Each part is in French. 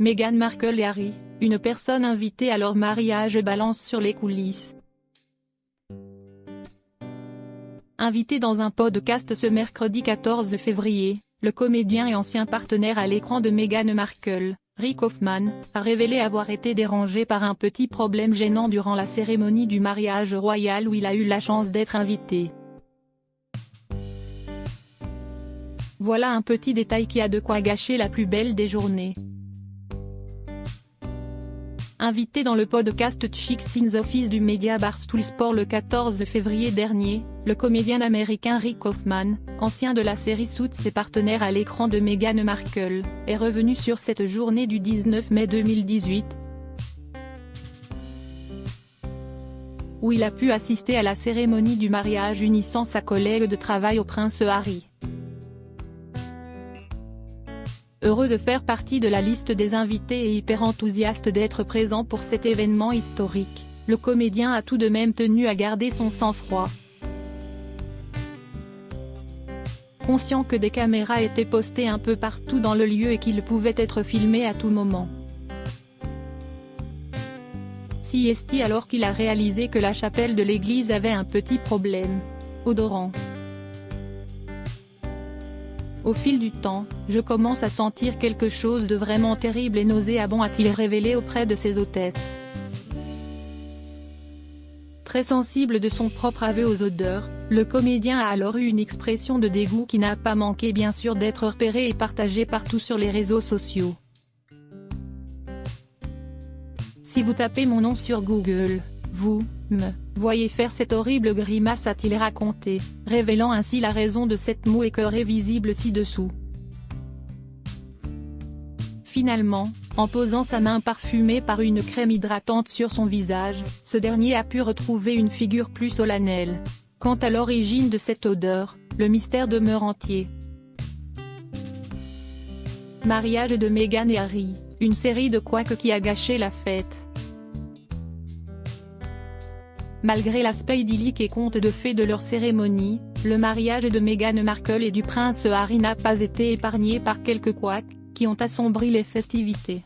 Meghan Markle et Harry, une personne invitée à leur mariage balance sur les coulisses. Invité dans un podcast ce mercredi 14 février, le comédien et ancien partenaire à l'écran de Meghan Markle, Rick Hoffman, a révélé avoir été dérangé par un petit problème gênant durant la cérémonie du mariage royal où il a eu la chance d'être invité. Voilà un petit détail qui a de quoi gâcher la plus belle des journées. Invité dans le podcast Chicks in the Office du média Barstool Sport le 14 février dernier, le comédien américain Rick Hoffman, ancien de la série Suits et partenaire à l'écran de Meghan Markle, est revenu sur cette journée du 19 mai 2018, où il a pu assister à la cérémonie du mariage unissant sa collègue de travail au prince Harry. Heureux de faire partie de la liste des invités et hyper enthousiaste d'être présent pour cet événement historique, le comédien a tout de même tenu à garder son sang-froid. Conscient que des caméras étaient postées un peu partout dans le lieu et qu'il pouvait être filmé à tout moment. S'y est-il alors qu'il a réalisé que la chapelle de l'église avait un petit problème. Odorant. Au fil du temps, je commence à sentir quelque chose de vraiment terrible et nauséabond, a-t-il révélé auprès de ses hôtesses. Très sensible de son propre aveu aux odeurs, le comédien a alors eu une expression de dégoût qui n'a pas manqué bien sûr d'être repérée et partagée partout sur les réseaux sociaux. Si vous tapez mon nom sur Google, vous me voyez faire cette horrible grimace, a-t-il raconté, révélant ainsi la raison de cette moue écœurée visible ci-dessous. Finalement, en posant sa main parfumée par une crème hydratante sur son visage, ce dernier a pu retrouver une figure plus solennelle. Quant à l'origine de cette odeur, le mystère demeure entier. Mariage de Meghan et Harry, une série de couacs qui a gâché la fête. Malgré l'aspect idyllique et conte de fées de leur cérémonie, le mariage de Meghan Markle et du prince Harry n'a pas été épargné par quelques couacs, qui ont assombri les festivités.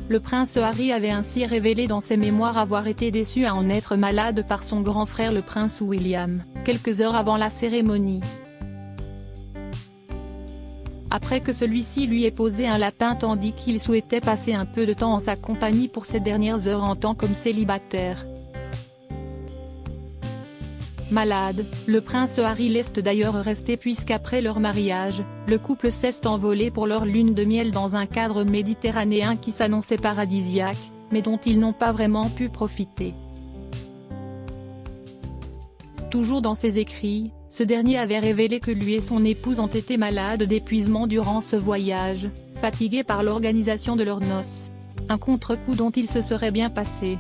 Le prince Harry avait ainsi révélé dans ses mémoires avoir été déçu à en être malade par son grand frère le prince William, quelques heures avant la cérémonie. Après que celui-ci lui ait posé un lapin tandis qu'il souhaitait passer un peu de temps en sa compagnie pour ces dernières heures en tant que célibataire. Malade, le prince Harry laisse d'ailleurs rester puisqu'après leur mariage, le couple s'est envolé pour leur lune de miel dans un cadre méditerranéen qui s'annonçait paradisiaque, mais dont ils n'ont pas vraiment pu profiter. Toujours dans ses écrits, ce dernier avait révélé que lui et son épouse ont été malades d'épuisement durant ce voyage, fatigués par l'organisation de leurs noces. Un contre-coup dont il se serait bien passé.